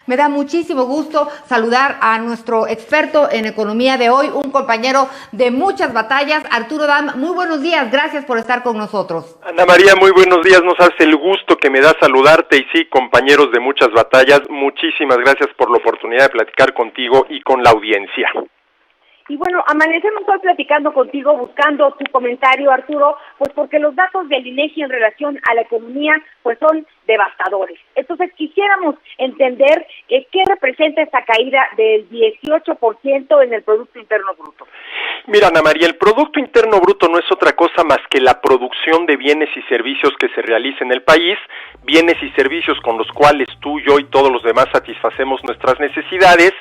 Me da muchísimo gusto saludar a nuestro experto en economía de hoy, un compañero de muchas batallas, Arturo Dam. Muy buenos días, gracias por estar con nosotros. Ana María, muy buenos días, nos hace el gusto que me da saludarte y sí, compañeros de muchas batallas, muchísimas gracias por la oportunidad de platicar contigo y con la audiencia. Y bueno, amanecemos hoy platicando contigo, buscando tu comentario, Arturo, pues porque los datos del INEGI en relación a la economía pues son devastadores. Entonces quisiéramos entender qué representa esta caída del 18% en el Producto Interno Bruto. Mira, Ana María, el Producto Interno Bruto no es otra cosa más que la producción de bienes y servicios que se realiza en el país, bienes y servicios con los cuales tú, yo y todos los demás satisfacemos nuestras necesidades,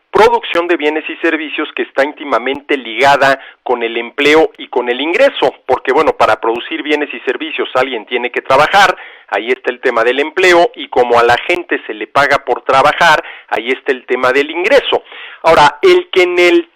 producción de bienes y servicios que está íntimamente ligada con el empleo y con el ingreso, porque bueno, para producir bienes y servicios alguien tiene que trabajar, ahí está el tema del empleo, y como a la gente se le paga por trabajar, ahí está el tema del ingreso. Ahora, el que en el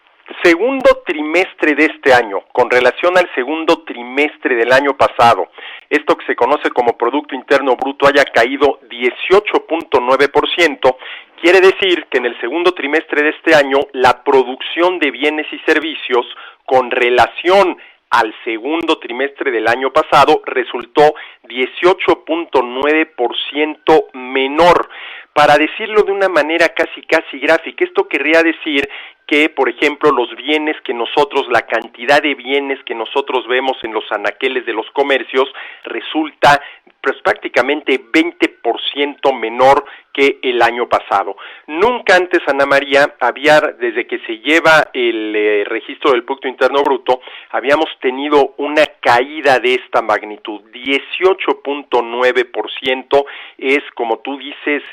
segundo trimestre de este año, con relación al segundo trimestre del año pasado, esto que se conoce como Producto Interno Bruto haya caído 18.9%, quiere decir que en el segundo trimestre de este año la producción de bienes y servicios con relación al segundo trimestre del año pasado resultó 18.9% menor. Para decirlo de una manera casi gráfica, esto querría decir que, por ejemplo, los bienes que nosotros, la cantidad de bienes que nosotros vemos en los anaqueles de los comercios resulta pues prácticamente 20% menor que el año pasado. Nunca antes, Ana María, desde que se lleva el registro del Producto Interno Bruto, habíamos tenido una caída de esta magnitud. 18.9% es, como tú dices,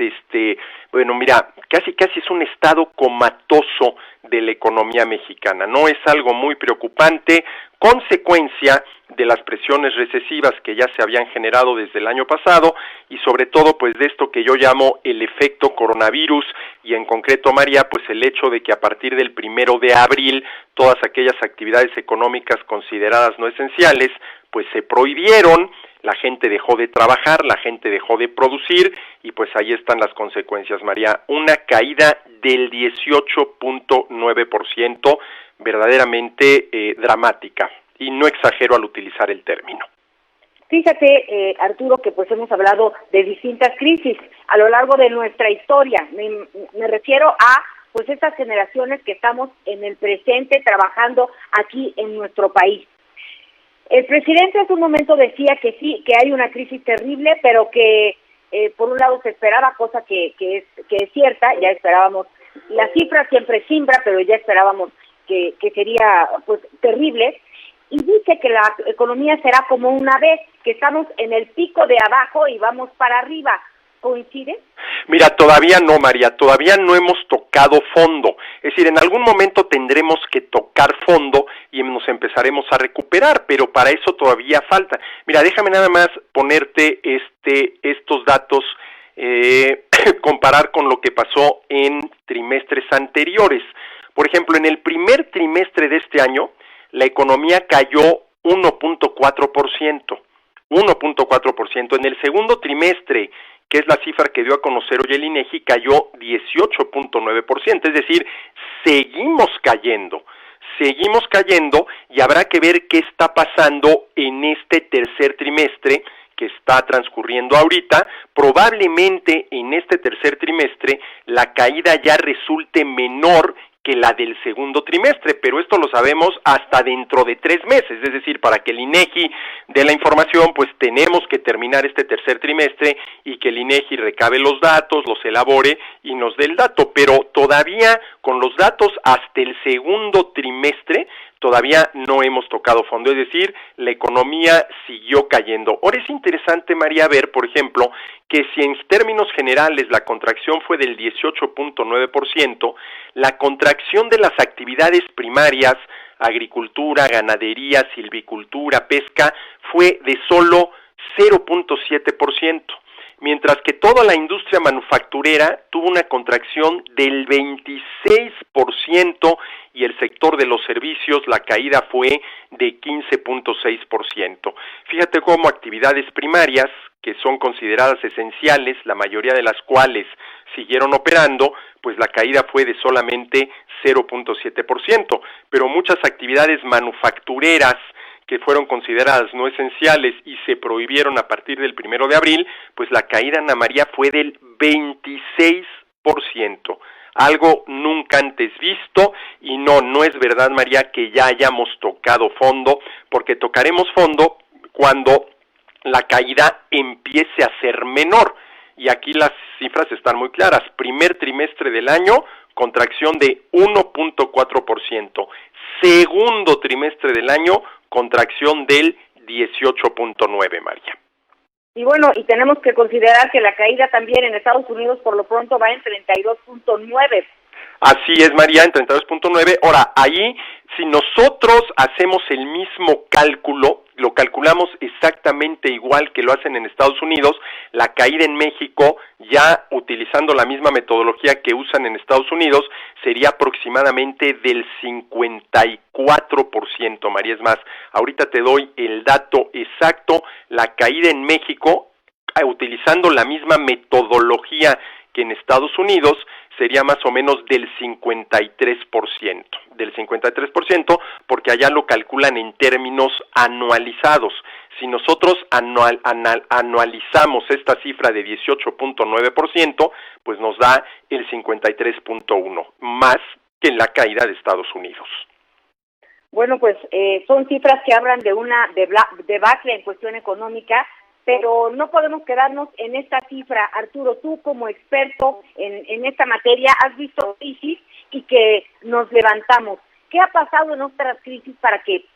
bueno, mira, casi es un estado comatoso de la economía mexicana, ¿no? Es algo muy preocupante, consecuencia de las presiones recesivas que ya se habían generado desde el año pasado y sobre todo pues de esto que yo llamo el efecto coronavirus y en concreto, María, pues el hecho de que a partir del 1 de abril todas aquellas actividades económicas consideradas no esenciales pues se prohibieron, la gente dejó de trabajar, la gente dejó de producir y pues ahí están las consecuencias, María, una caída del 18.9%, verdaderamente dramática, y no exagero al utilizar el término. Fíjate, Arturo, que pues hemos hablado de distintas crisis a lo largo de nuestra historia. Me refiero a pues estas generaciones que estamos en el presente trabajando aquí en nuestro país. El presidente hace un momento decía que sí, que hay una crisis terrible, pero que por un lado se esperaba, cosa que es cierta, ya esperábamos, la cifra siempre simbra, pero ya esperábamos que sería pues terrible, y dice que la economía será como una vez, que estamos en el pico de abajo y vamos para arriba. ¿Coincide? Mira, todavía no, María, todavía no hemos tocado fondo, es decir, en algún momento tendremos que tocar fondo y nos empezaremos a recuperar, pero para eso todavía falta. Mira, déjame nada más ponerte estos datos, comparar con lo que pasó en trimestres anteriores. Por ejemplo, en el primer trimestre de este año, la economía cayó 1.4%. En el segundo trimestre, que es la cifra que dio a conocer hoy el INEGI, cayó 18.9%, es decir, seguimos cayendo y habrá que ver qué está pasando en este tercer trimestre que está transcurriendo ahorita. Probablemente en este tercer trimestre la caída ya resulte menor que la del segundo trimestre, pero esto lo sabemos hasta dentro de 3 meses, es decir, para que el INEGI dé la información, pues tenemos que terminar este tercer trimestre y que el INEGI recabe los datos, los elabore y nos dé el dato, pero todavía con los datos hasta el segundo trimestre todavía no hemos tocado fondo, es decir, la economía siguió cayendo. Ahora es interesante, María, ver, por ejemplo, que si en términos generales la contracción fue del 18.9%, la contracción de las actividades primarias, agricultura, ganadería, silvicultura, pesca, fue de solo 0.7%. Mientras que toda la industria manufacturera tuvo una contracción del 26% y el sector de los servicios, la caída fue de 15.6%. Fíjate cómo actividades primarias, que son consideradas esenciales, la mayoría de las cuales siguieron operando, pues la caída fue de solamente 0.7%, pero muchas actividades manufactureras que fueron consideradas no esenciales y se prohibieron a partir del 1 de abril, pues la caída, Ana María, fue del 26%, algo nunca antes visto, y no es verdad, María, que ya hayamos tocado fondo, porque tocaremos fondo cuando la caída empiece a ser menor, y aquí las cifras están muy claras. Primer trimestre del año, contracción de 1.4%, segundo trimestre del año, contracción del 18.9%, María. Y bueno, y tenemos que considerar que la caída también en Estados Unidos por lo pronto va en 32.9%. Así es, María, en 32.9. Ahora, ahí, si nosotros hacemos el mismo cálculo, lo calculamos exactamente igual que lo hacen en Estados Unidos, la caída en México, ya utilizando la misma metodología que usan en Estados Unidos, sería aproximadamente del 54%, María. Es más, ahorita te doy el dato exacto. La caída en México, utilizando la misma metodología que en Estados Unidos, sería más o menos del 53%, porque allá lo calculan en términos anualizados. Si nosotros anualizamos esta cifra de 18.9%, pues nos da el 53.1%, más que en la caída de Estados Unidos. Bueno, pues son cifras que hablan de una debacle en cuestión económica, pero no podemos quedarnos en esta cifra. Arturo, tú como experto en esta materia has visto crisis y que nos levantamos. ¿Qué ha pasado en otras crisis para que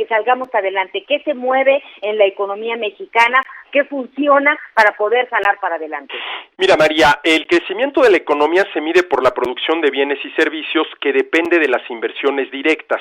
salgamos adelante? ¿Qué se mueve en la economía mexicana? ¿Qué funciona para poder jalar para adelante? Mira, María, el crecimiento de la economía se mide por la producción de bienes y servicios, que depende de las inversiones directas.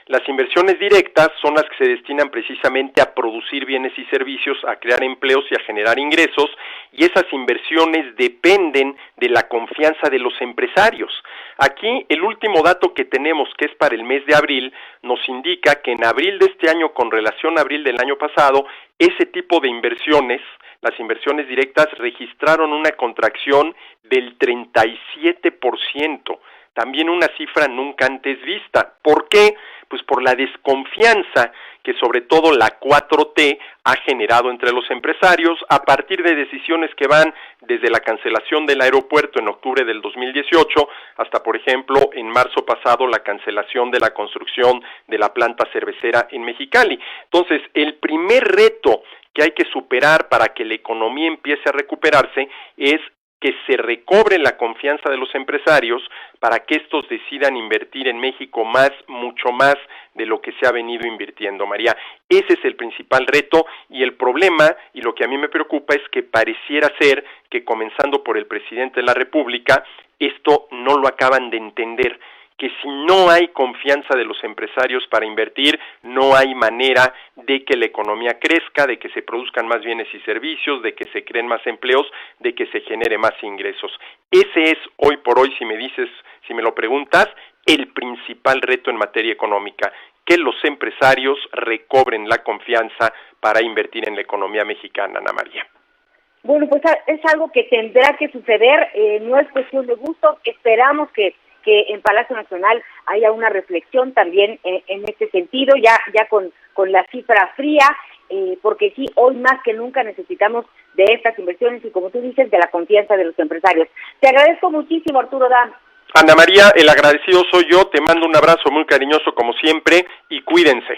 Las inversiones directas son las que se destinan precisamente a producir bienes y servicios, a crear empleos y a generar ingresos, y esas inversiones dependen de la confianza de los empresarios. Aquí el último dato que tenemos, que es para el mes de abril, nos indica que en abril de este año con relación a abril del año pasado, ese tipo de inversiones, las inversiones directas, registraron una contracción del 37%. También una cifra nunca antes vista. ¿Por qué? Pues por la desconfianza que sobre todo la 4T ha generado entre los empresarios a partir de decisiones que van desde la cancelación del aeropuerto en octubre del 2018 hasta, por ejemplo, en marzo pasado la cancelación de la construcción de la planta cervecera en Mexicali. Entonces, el primer reto que hay que superar para que la economía empiece a recuperarse es que se recobre la confianza de los empresarios para que estos decidan invertir en México mucho más de lo que se ha venido invirtiendo, María. Ese es el principal reto, y el problema, y lo que a mí me preocupa, es que pareciera ser que, comenzando por el presidente de la República, esto no lo acaban de entender, que si no hay confianza de los empresarios para invertir, no hay manera de que la economía crezca, de que se produzcan más bienes y servicios, de que se creen más empleos, de que se genere más ingresos. Ese es, hoy por hoy, si me lo preguntas, el principal reto en materia económica, que los empresarios recobren la confianza para invertir en la economía mexicana, Ana María. Bueno, pues es algo que tendrá que suceder, no es cuestión de gusto. Esperamos que en Palacio Nacional haya una reflexión también en este sentido, ya con la cifra fría, porque sí, hoy más que nunca necesitamos de estas inversiones y, como tú dices, de la confianza de los empresarios. Te agradezco muchísimo, Arturo Dam. Ana María, el agradecido soy yo, te mando un abrazo muy cariñoso como siempre y cuídense.